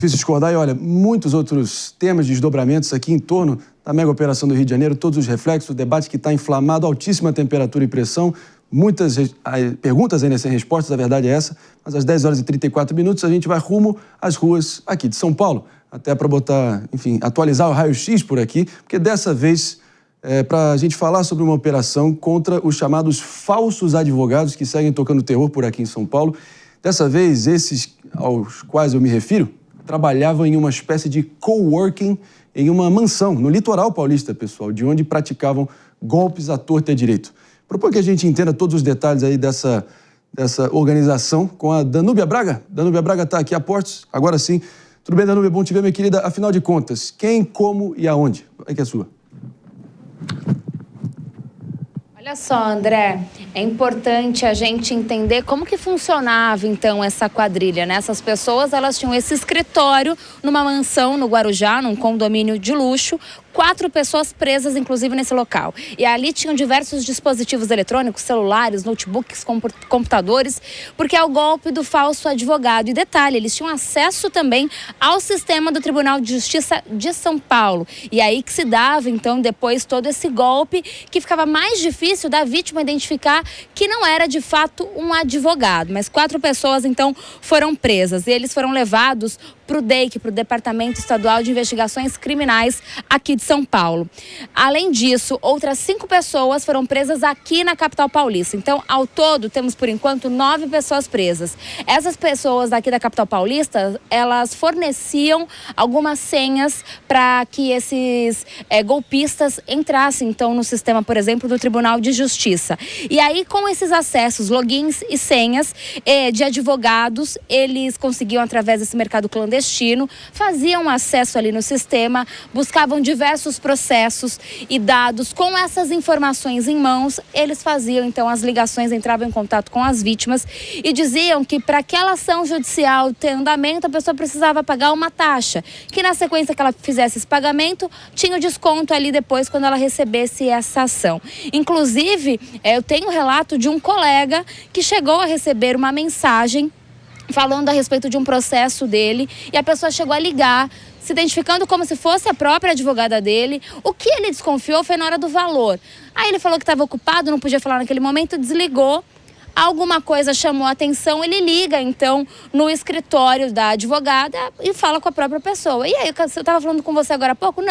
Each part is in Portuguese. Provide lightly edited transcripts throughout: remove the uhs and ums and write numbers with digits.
Difícil discordar e, olha, muitos outros temas, desdobramentos aqui em torno da mega operação do Rio de Janeiro, todos os reflexos, o debate que está inflamado, altíssima temperatura e pressão, muitas perguntas ainda sem respostas, a verdade é essa, mas às 10 horas e 34 minutos a gente vai rumo às ruas aqui de São Paulo, até para botar, enfim, atualizar o raio-x por aqui, porque dessa vez para a gente falar sobre uma operação contra os chamados falsos advogados que seguem tocando terror por aqui em São Paulo. Dessa vez, esses aos quais eu me refiro trabalhavam em uma espécie de coworking em uma mansão no litoral paulista, pessoal, de onde praticavam golpes à torta e à direito. Proponho que a gente entenda todos os detalhes aí dessa organização com a Danúbia Braga. Danúbia Braga está aqui a postos, agora sim. Tudo bem, Danúbia? Bom te ver, minha querida. Afinal de contas, quem, como e aonde? Vai que é sua. Olha só, André, é importante a gente entender como que funcionava, então, essa quadrilha, né? Essas pessoas, elas tinham esse escritório numa mansão no Guarujá, num condomínio de luxo, 4 pessoas presas, inclusive, nesse local. E ali tinham diversos dispositivos eletrônicos, celulares, notebooks, computadores, porque é o golpe do falso advogado. E detalhe, eles tinham acesso também ao sistema do Tribunal de Justiça de São Paulo. E aí que se dava, então, depois todo esse golpe, que ficava mais difícil da vítima identificar que não era, de fato, um advogado. Mas 4 pessoas, então, foram presas. E eles foram levados para o DEIC, para o Departamento Estadual de Investigações Criminais aqui de São Paulo. Além disso, outras 5 pessoas foram presas aqui na capital paulista. Então, ao todo, temos por enquanto 9 pessoas presas. Essas pessoas daqui da capital paulista, elas forneciam algumas senhas para que esses golpistas entrassem, então, no sistema, por exemplo, do Tribunal de Justiça. E aí, com esses acessos, logins e senhas de advogados, eles conseguiam, através desse mercado clandestino, faziam acesso ali no sistema, buscavam diversos processos e dados. Com essas informações em mãos, eles faziam então as ligações, entravam em contato com as vítimas e diziam que para aquela ação judicial ter andamento, a pessoa precisava pagar uma taxa, que na sequência que ela fizesse esse pagamento, tinha o desconto ali depois quando ela recebesse essa ação. Inclusive, eu tenho um relato de um colega que chegou a receber uma mensagem falando a respeito de um processo dele, e a pessoa chegou a ligar, se identificando como se fosse a própria advogada dele. O que ele desconfiou foi na hora do valor. Aí ele falou que estava ocupado, não podia falar naquele momento, desligou. Alguma coisa chamou a atenção, ele liga, então, no escritório da advogada e fala com a própria pessoa. E aí, eu estava falando com você agora há pouco?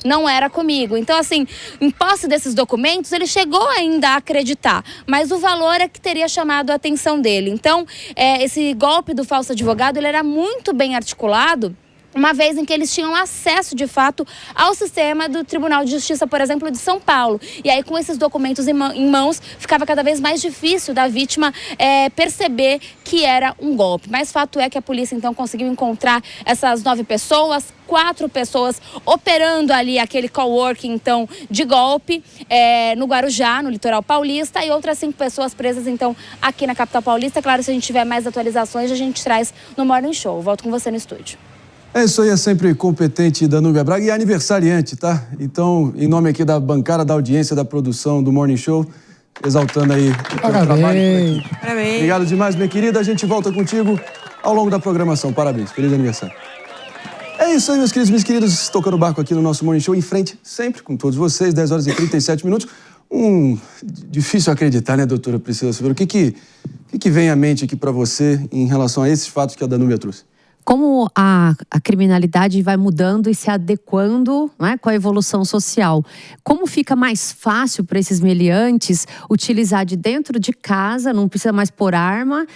Não era comigo. Então, assim, em posse desses documentos, ele chegou ainda a acreditar, mas o valor é que teria chamado a atenção dele. Então, esse golpe do falso advogado, ele era muito bem articulado, uma vez em que eles tinham acesso, de fato, ao sistema do Tribunal de Justiça, por exemplo, de São Paulo. E aí, com esses documentos em mãos, ficava cada vez mais difícil da vítima perceber que era um golpe. Mas fato é que a polícia, então, conseguiu encontrar essas 9 pessoas, 4 pessoas operando ali aquele coworking, então, de golpe, no Guarujá, no litoral paulista, e outras 5 pessoas presas, então, aqui na capital paulista. Claro, se a gente tiver mais atualizações, a gente traz no Morning Show. Volto com você no estúdio. É isso aí, é sempre competente Danúbia Braga e aniversariante, tá? Então, em nome aqui da bancada, da audiência, da produção do Morning Show, exaltando aí o teu trabalho por aqui. Parabéns. Obrigado demais, minha querida. A gente volta contigo ao longo da programação. Parabéns, feliz aniversário. É isso aí, meus queridos e minhas queridas. Tocando o barco aqui no nosso Morning Show, em frente, sempre, com todos vocês, 10 horas e 37 minutos. Difícil acreditar, né, doutora Priscila Silveira? O que vem à mente aqui para você em relação a esses fatos que a Danúbia trouxe? Como a criminalidade vai mudando e se adequando, né, com a evolução social. Como fica mais fácil para esses meliantes utilizar de dentro de casa, não precisa mais pôr arma,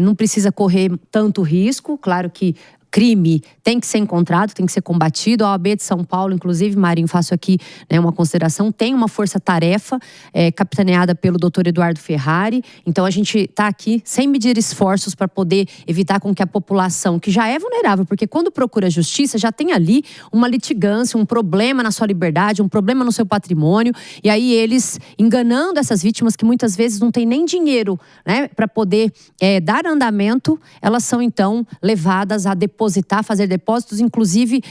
não precisa correr tanto risco. Claro que crime tem que ser encontrado, tem que ser combatido. A OAB de São Paulo, inclusive, Marinho, faço aqui, né, uma consideração, tem uma força-tarefa capitaneada pelo Dr. Eduardo Ferrari. Então, a gente está aqui sem medir esforços para poder evitar com que a população, que já é vulnerável, porque quando procura justiça, já tem ali uma litigância, um problema na sua liberdade, um problema no seu patrimônio. E aí, eles enganando essas vítimas que muitas vezes não têm nem dinheiro, né, para poder dar andamento, elas são, então, levadas a depois depositar, fazer depósitos. Inclusive,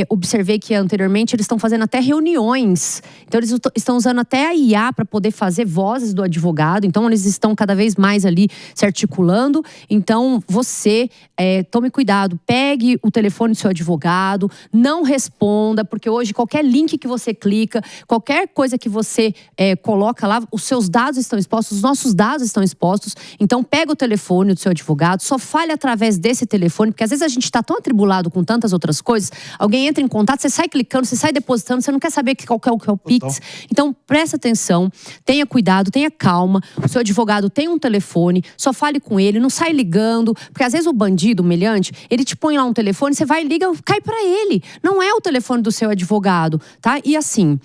observei que anteriormente eles estão fazendo até reuniões. Então, eles estão usando até a IA para poder fazer vozes do advogado. Então, eles estão cada vez mais ali se articulando. Então, você tome cuidado, pegue o telefone do seu advogado, não responda, porque hoje qualquer link que você clica, qualquer coisa que você coloca lá, os seus dados estão expostos, os nossos dados estão expostos. Então, pega o telefone do seu advogado, só fale através desse telefone, porque às vezes a gente está tão atribulado com tantas outras coisas, alguém entra em contato, você sai clicando, você sai depositando, você não quer saber qual é o Pix. Então, presta atenção, tenha cuidado, tenha calma. O seu advogado tem um telefone, só fale com ele, não sai ligando, porque às vezes o bandido, o meliante, ele te põe lá um telefone, você vai e liga, cai para ele. Não é o telefone do seu advogado, tá? E assim,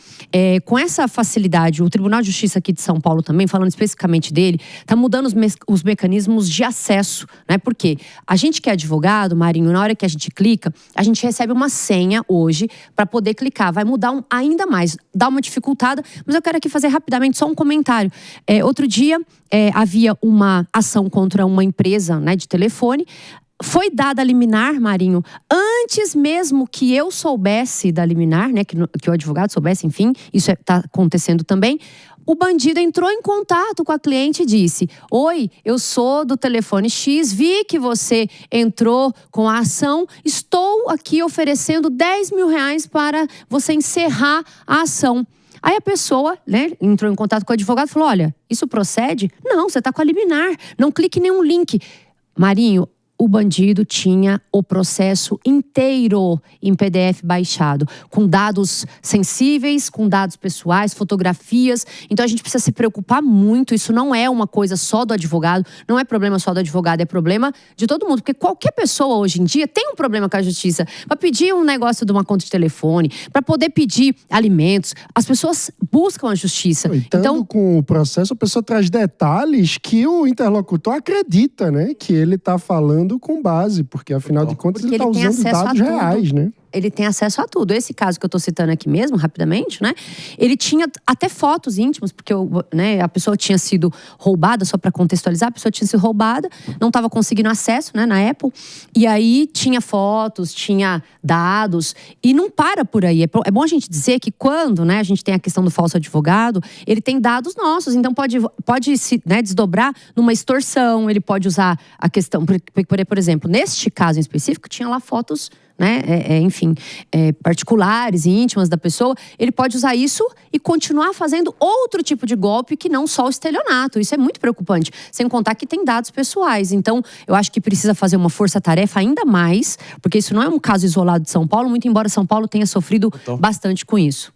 com essa facilidade, o Tribunal de Justiça aqui de São Paulo também, falando especificamente dele, tá mudando os mecanismos de acesso, né? Porque a gente que é advogado, Marinho, na hora que a gente clica, a gente recebe uma senha hoje para poder clicar. Vai mudar ainda mais, dá uma dificultada, mas eu quero aqui fazer rapidamente só um comentário. Outro dia, havia uma ação contra uma empresa, né, de telefone. Foi dada a liminar, Marinho, antes mesmo que eu soubesse da liminar, né, que o advogado soubesse, enfim, isso está acontecendo também. O bandido entrou em contato com a cliente e disse: oi, eu sou do telefone X, vi que você entrou com a ação, estou aqui oferecendo R$10.000 para você encerrar a ação. Aí a pessoa, né, entrou em contato com o advogado e falou: olha, isso procede? Não, você está com a liminar, não clique em nenhum link. Marinho, o bandido tinha o processo inteiro em PDF baixado, com dados sensíveis, com dados pessoais, fotografias. Então a gente precisa se preocupar muito. Isso não é uma coisa só do advogado, não é problema só do advogado, é problema de todo mundo. Porque qualquer pessoa hoje em dia tem um problema com a justiça. Para pedir um negócio de uma conta de telefone, para poder pedir alimentos, as pessoas buscam a justiça. Então, com o processo, a pessoa traz detalhes que o interlocutor acredita, né? Que ele está falando com base, porque afinal de contas ele está usando dados reais, né? Ele tem acesso a tudo. Esse caso que eu estou citando aqui mesmo, rapidamente, né? Ele tinha até fotos íntimas, porque a pessoa tinha sido roubada, só para contextualizar, a pessoa tinha sido roubada, não estava conseguindo acesso, né, na Apple. E aí tinha fotos, tinha dados, e não para por aí. É bom a gente dizer que quando, né, a gente tem a questão do falso advogado, ele tem dados nossos, então pode se, né, desdobrar numa extorsão, ele pode usar a questão, por exemplo, neste caso em específico, tinha lá fotos, né, particulares e íntimas da pessoa. Ele pode usar isso e continuar fazendo outro tipo de golpe que não só o estelionato. Isso é muito preocupante, sem contar que tem dados pessoais. Então, eu acho que precisa fazer uma força-tarefa ainda mais, porque isso não é um caso isolado de São Paulo, muito embora São Paulo tenha sofrido bastante com isso.